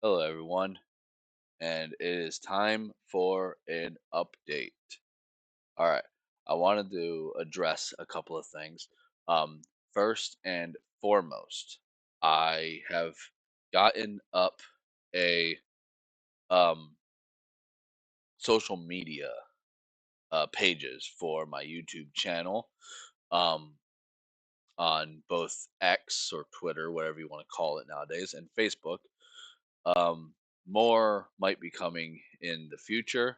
Hello, everyone, and it is time for an update. All right, I wanted to address a couple of things. First and foremost, I have gotten up a um, social media pages for my YouTube channel um, on both X or Twitter, whatever you want to call it nowadays, and Facebook. Um, More might be coming in the future.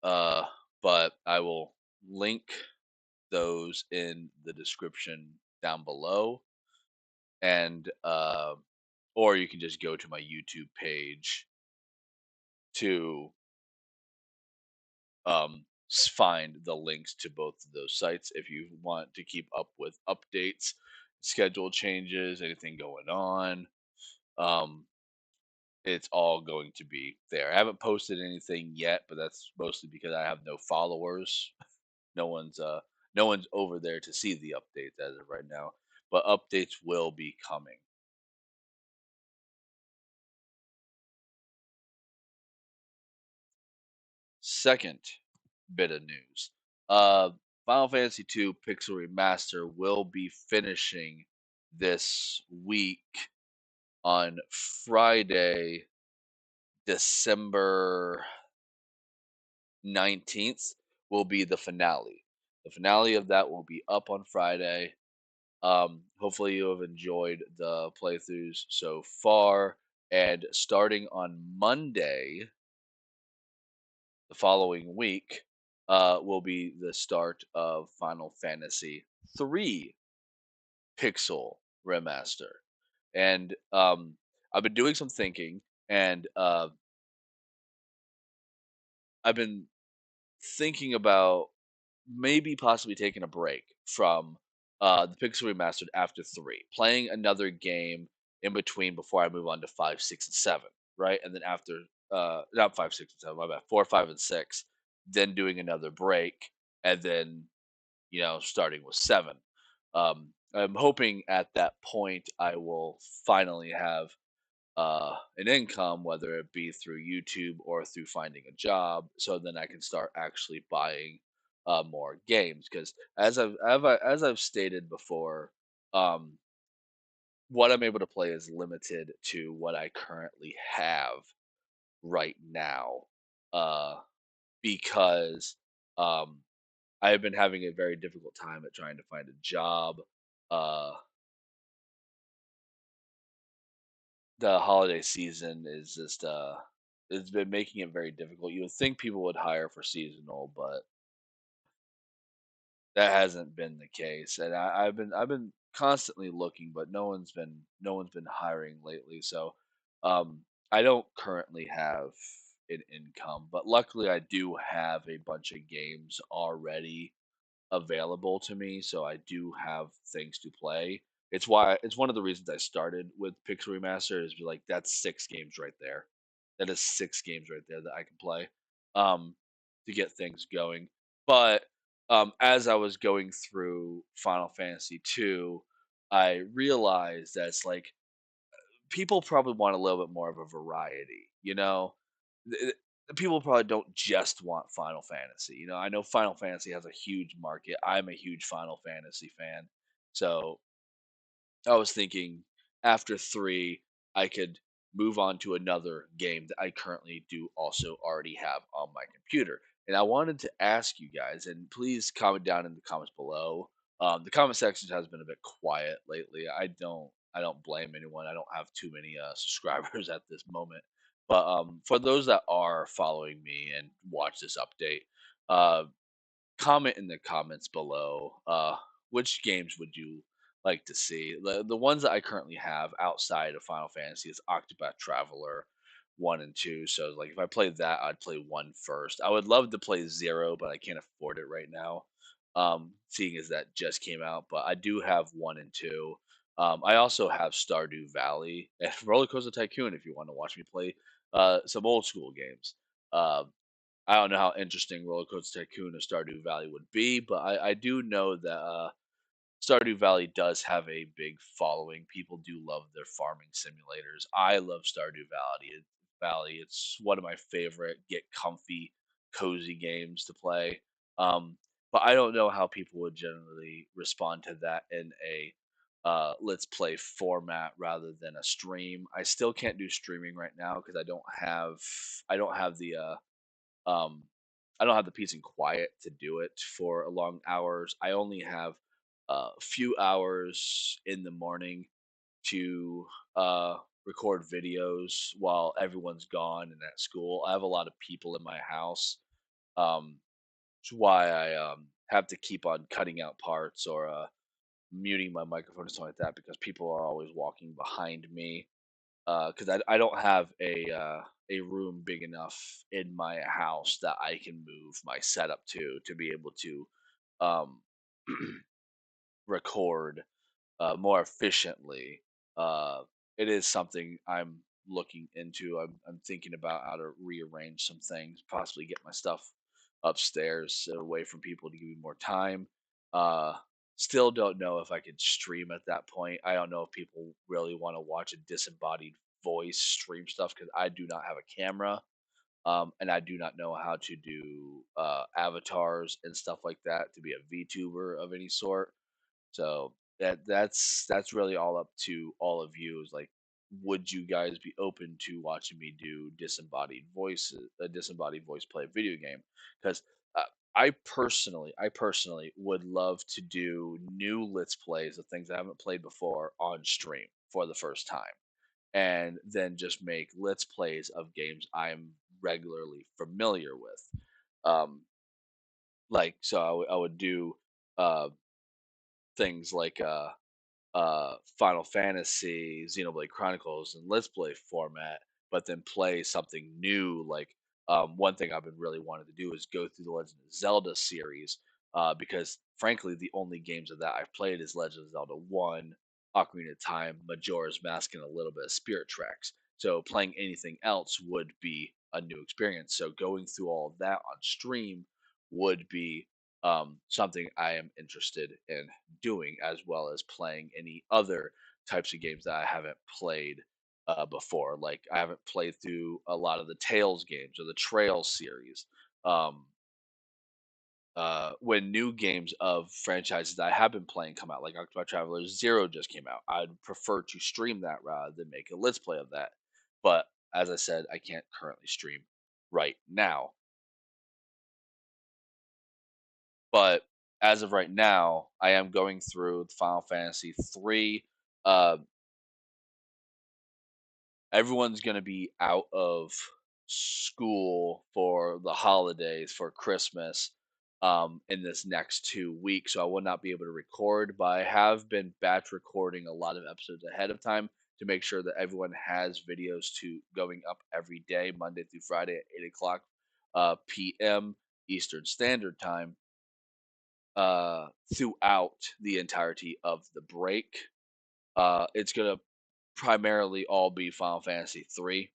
Uh, but I will link those in the description down below, and or you can just go to my YouTube page to find the links to both of those sites if you want to keep up with updates, schedule changes, anything going on. Um, it's all going to be there. I haven't posted anything yet, but that's mostly because I have no followers. No one's no one's over there to see the updates as of right now, but updates will be coming. Second bit of news. Uh Final Fantasy 2 Pixel Remaster will be finishing this week on Friday, December 19th will be the finale. The finale of that will be up on Friday. Hopefully, you have enjoyed the playthroughs so far. And starting on Monday, the following week, will be the start of Final Fantasy 3 Pixel Remaster. And I've been doing some thinking, and I've been thinking about maybe possibly taking a break from the Pixel Remastered after three, playing another game in between before I move on to five, six, and seven, right? And then after not five, six, and seven, my bad, four, five, and six, then doing another break, and then starting with seven. I'm hoping at that point I will finally have an income, whether it be through YouTube or through finding a job, so then I can start actually buying more games. Because as I've stated before, um, what I'm able to play is limited to what I currently have right now, uh, because um, I have been having a very difficult time at trying to find a job. Uh, the holiday season is just it's been making it very difficult. You would think people would hire for seasonal, but that hasn't been the case. And I've been constantly looking, but no one's been hiring lately. So I don't currently have an income, but luckily I do have a bunch of games already available to me, so I do have things to play. It's one of the reasons I started with Pixel Remaster is like that's six games right there. That is six games right there that I can play um, to get things going. But as I was going through Final Fantasy 2, I realized that it's like people probably want a little bit more of a variety, Th- People probably don't just want Final Fantasy. I know Final Fantasy has a huge market. I'm a huge Final Fantasy fan. So I was thinking after three, I could move on to another game that I currently do also already have on my computer. And I wanted to ask you guys, and please comment down in the comments below. The comment section has been a bit quiet lately. I don't blame anyone. I don't have too many subscribers at this moment. But for those that are following me and watch this update, uh, comment in the comments below. Which games would you like to see? The ones that I currently have outside of Final Fantasy is Octopath Traveler 1 and 2. So like if I played that, I'd play one first. I would love to play zero, but I can't afford it right now. Seeing as that just came out, but I do have 1 and 2. I also have Stardew Valley and Roller Coaster Tycoon if you want to watch me play some old school games. Um, I don't know how interesting Roller Coaster Tycoon or Stardew Valley would be, but I do know that Stardew Valley does have a big following. People do love their farming simulators. I love Stardew Valley. It's one of my favorite get comfy, cozy games to play. Um, but I don't know how people would generally respond to that in a let's play format rather than a stream. I still can't do streaming right now because I don't have the um, I don't have the peace and quiet to do it for long hours. I only have a few hours in the morning to uh, record videos while everyone's gone and at school. I have a lot of people in my house, which is why I have to keep on cutting out parts or muting my microphone and stuff like that because people are always walking behind me because I don't have a room big enough in my house that I can move my setup to be able to um, record more efficiently. Uh, it is something I'm looking into. I'm thinking about how to rearrange some things, possibly get my stuff upstairs away from people to give me more time. Uh, Still don't know if I could stream at that point. I don't know if people really want to watch a disembodied voice stream stuff because I do not have a camera. And I do not know how to do avatars and stuff like that to be a VTuber of any sort. So that's really all up to all of you. Is like, would you guys be open to watching me do disembodied voices, a disembodied voice play video game? Because uh, I personally would love to do new Let's Plays of things I haven't played before on stream for the first time, and then just make Let's Plays of games I'm regularly familiar with. Um, like so, I would do uh, things like Final Fantasy, Xenoblade Chronicles, and Let's Play format, but then play something new. Like one thing I've been really wanting to do is go through the Legend of Zelda series, because frankly, the only games of that I've played is Legend of Zelda One, Ocarina of Time, Majora's Mask, and a little bit of Spirit Tracks. So playing anything else would be a new experience. So going through all of that on stream would be something I am interested in doing, as well as playing any other types of games that I haven't played before. Like I haven't played through a lot of the Tales games or the Trail series. Um, when new games of franchises that I have been playing come out, like Octopath Traveler Zero just came out, I'd prefer to stream that rather than make a let's play of that. But as I said, I can't currently stream right now. But as of right now, I am going through Final Fantasy 3. Uh, Everyone's going to be out of school for the holidays for Christmas in this next 2 weeks, so I will not be able to record. But I have been batch recording a lot of episodes ahead of time to make sure that everyone has videos to going up every day, Monday through Friday at 8 o'clock p.m. Eastern Standard Time throughout the entirety of the break. It's gonna primarily all be Final Fantasy 3,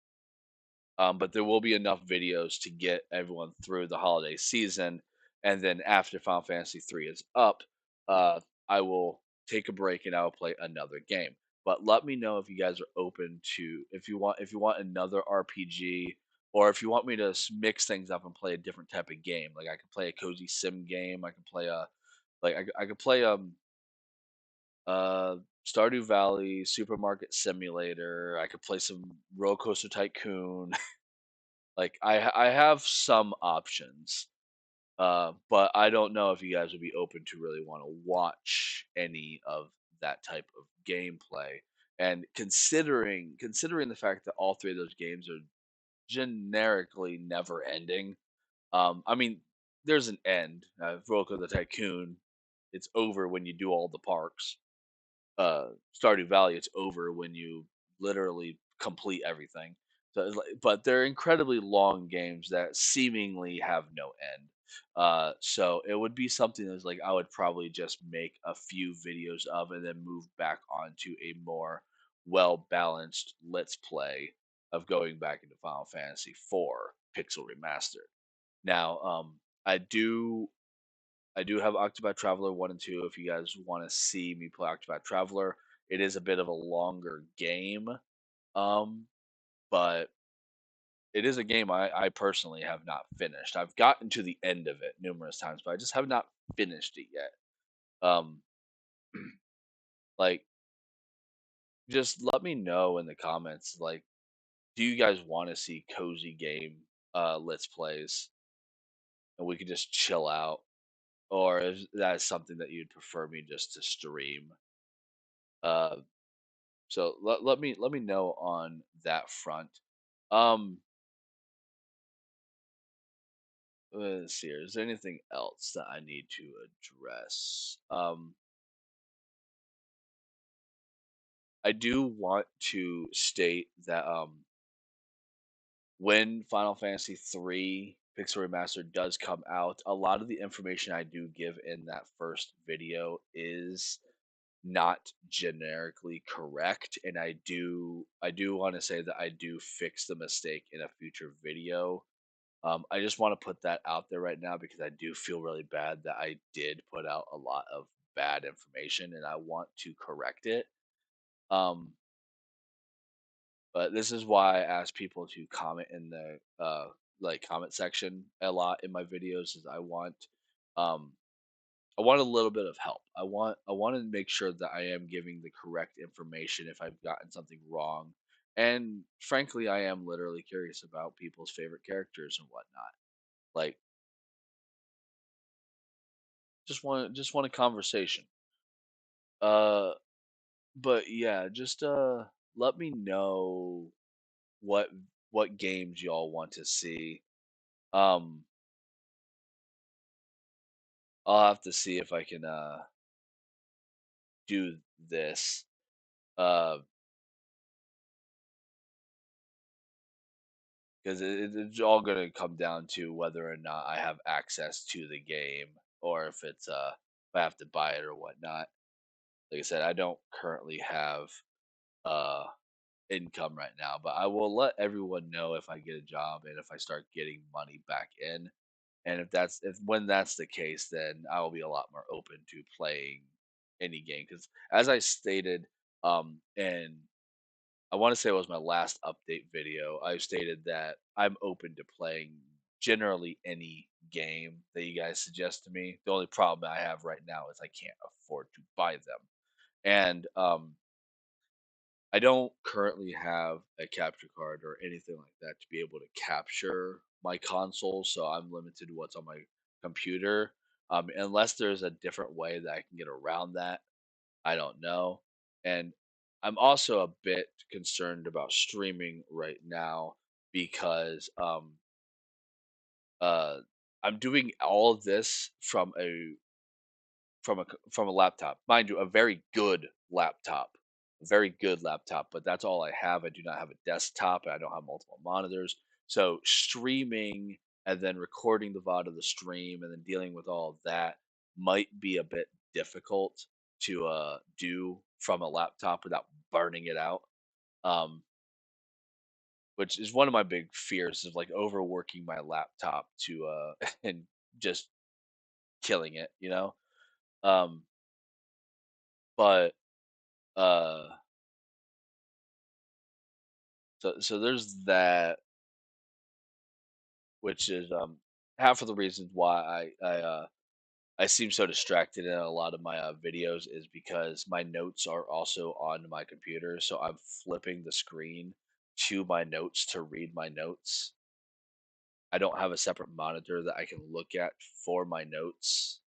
but there will be enough videos to get everyone through the holiday season, and then after Final Fantasy 3 is up, uh, I will take a break and I will play another game. But let me know if you guys are open to if you want another RPG, or if you want me to mix things up and play a different type of game. Like I could play a cozy sim game. I could play a like I could play uh Stardew Valley, Supermarket Simulator. I could play some Roller Coaster Tycoon. Like I have some options, but I don't know if you guys would be open to really want to watch any of that type of gameplay. And considering the fact that all three of those games are generically never ending, I mean, there's an end. Roller Coaster Tycoon, it's over when you do all the parks. Stardew Valley, it's over when you literally complete everything. So, but they're incredibly long games that seemingly have no end. So it would be something that's like I would probably just make a few videos of and then move back onto a more well balanced let's play of going back into Final Fantasy IV Pixel Remastered. Now, I do. I do have Octopath Traveler 1 and 2 if you guys wanna see me play Octopath Traveler. It is a bit of a longer game, um, but it is a game I personally have not finished. I've gotten to the end of it numerous times, but I just have not finished it yet. Um, like, just let me know in the comments, like, do you guys wanna see cozy game, let's plays, and we could just chill out? Or is that something that you'd prefer me just to stream? Uh, so let me know on that front. Um, let's see here. Is there anything else that I need to address? I do want to state that when Final Fantasy 3 Pixel Remastered does come out, a lot of the information I do give in that first video is not generically correct, and I do want to say that I do fix the mistake in a future video. I just want to put that out there right now because I do feel really bad that I did put out a lot of bad information and I want to correct it. Um, but this is why I ask people to comment in the like comment section a lot in my videos is um I want a little bit of help. I want to make sure that I am giving the correct information if I've gotten something wrong. And frankly, I am literally curious about people's favorite characters and whatnot. Like just want a conversation. Uh but yeah, just let me know what what games y'all want to see. Um I'll have to see if I can do this. Uh 'Cause it's all gonna come down to whether or not I have access to the game or if if I have to buy it or whatnot. Like I said, I don't currently have, uh, income right now, but I will let everyone know if I get a job and if I start getting money back in, and if when that's the case, then I will be a lot more open to playing any game. Because as I stated, in I want to say it was my last update video. I stated that I'm open to playing generally any game that you guys suggest to me. The only problem I have right now is I can't afford to buy them. And I don't currently have a capture card or anything like that to be able to capture my console, so I'm limited to what's on my computer. Unless there's a different way that I can get around that, I don't know. And I'm also a bit concerned about streaming right now because uh I'm doing all of this from a laptop. Mind you, a very good laptop. A very good laptop, but that's all I have. I do not have a desktop and I don't have multiple monitors. So streaming and then recording the VOD of the stream and then dealing with all of that might be a bit difficult to do from a laptop without burning it out. Um, which is one of my big fears of like overworking my laptop to and just killing it, you know? Um, but uh so there's that, which is half of the reasons why I seem so distracted in a lot of my videos is because my notes are also on my computer, so I'm flipping the screen to my notes to read my notes. I don't have a separate monitor that I can look at for my notes,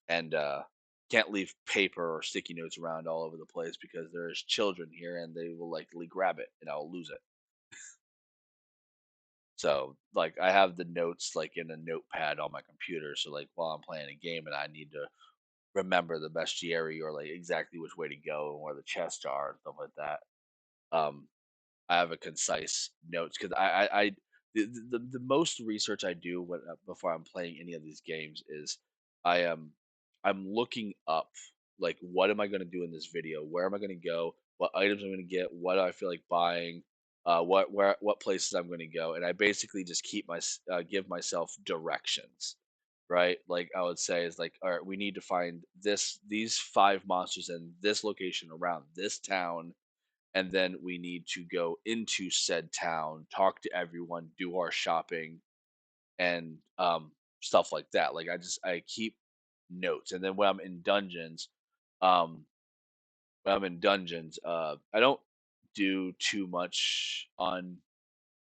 and can't leave paper or sticky notes around all over the place because there's children here and they will likely grab it and I'll lose it. So, like, I have the notes, like, in a notepad on my computer, so, like, while I'm playing a game and I need to remember the bestiary or, like, exactly which way to go and where the chests are and stuff like that, um, I have a concise notes 'cause I the most research I do when before I'm playing any of these games is I am I'm looking up, like, what am I gonna do in this video? Where am I gonna go? What items I'm gonna get? What do I feel like buying? what places I'm going to go, and I basically just give myself directions, right? Like I would say is like, all right, we need to find these five monsters in this location around this town, and then we need to go into said town, talk to everyone, do our shopping, and stuff like that. Like I keep notes, and then um, when I'm in dungeons, I don't do too much on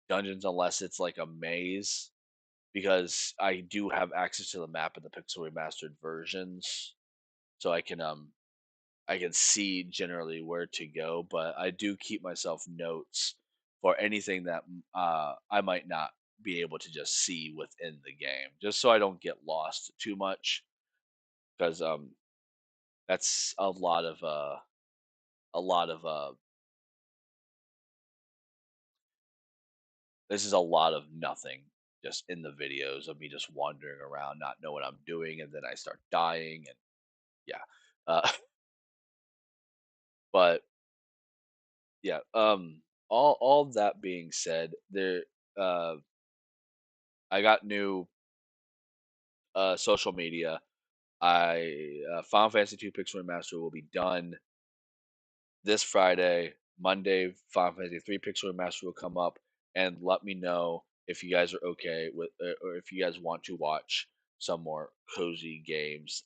dungeons unless it's like a maze because I do have access to the map in the pixel remastered versions, so I can see generally where to go. But I do keep myself notes for anything that I might not be able to just see within the game, just so I don't get lost too much. Because that's a lot of this is a lot of nothing just in the videos of me just wandering around, not know what I'm doing, and then I start dying, and yeah. Uh, but yeah, all that being said, uh, I got new social media. Final Fantasy 2 Pixel Remaster will be done this Friday. Monday, Final Fantasy 3 Pixel Remaster will come up, and let me know if you guys are okay with, or if you guys want to watch some more cozy games.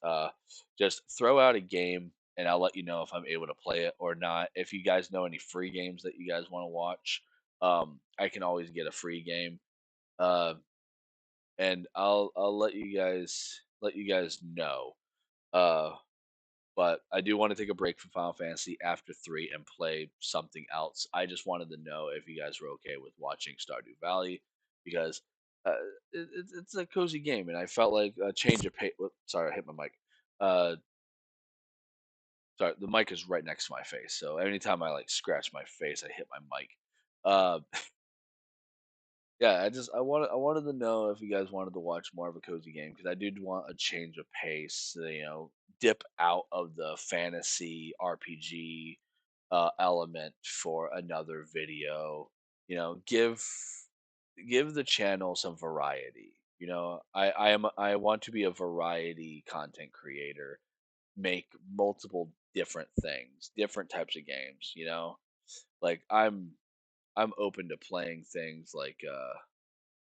Just throw out a game, and I'll let you know if I'm able to play it or not. If you guys know any free games that you guys want to watch, I can always get a free game, uh, and I'll let you guys know. Uh, but I do want to take a break from Final Fantasy after 3 and play something else. I just wanted to know if you guys were okay with watching Stardew Valley because uh, it's a cozy game, and I felt like a change of pace. Sorry, I hit my mic. Uh, sorry, the mic is right next to my face, so anytime I like scratch my face, I hit my mic. Uh, Yeah, I wanted to know if you guys wanted to watch more of a cozy game because I did want a change of pace. Dip out of the fantasy RPG element for another video. You know, give the channel some variety. I want to be a variety content creator. Make multiple different things, different types of games. Like I'm open to playing things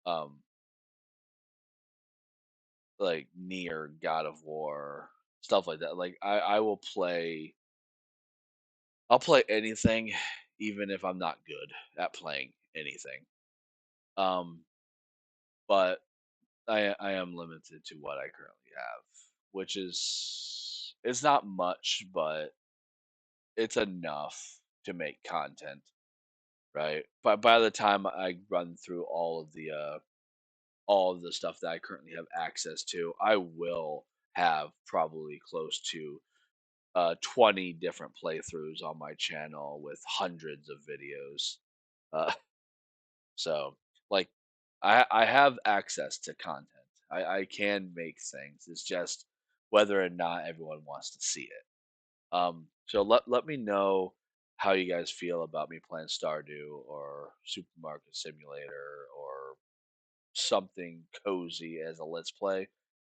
um near God of War, stuff like that. Like I will play I'll play anything even if I'm not good at playing anything. Um but I am limited to what I currently have, which is it's not much, but it's enough to make content, right? But by the time I run through all of the stuff that I currently have access to, I will have probably close to 20 different playthroughs on my channel with hundreds of videos. Uh, so, like, I have access to content. I can make things. It's just whether or not everyone wants to see it. So let me know how you guys feel about me playing Stardew or Supermarket Simulator or something cozy as a let's play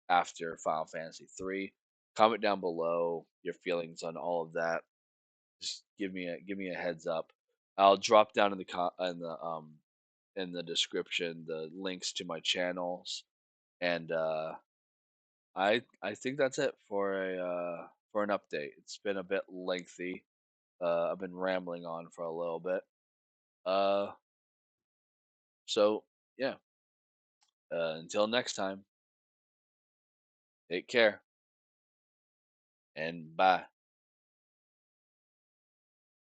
after Final Fantasy 3. Comment down below your feelings on all of that. Just give me a heads up. I'll drop down in the description the links to my channels, and I think that's it for an update. It's been a bit lengthy. I've been rambling on for a little bit. Uh, so yeah. Until next time, take care and bye.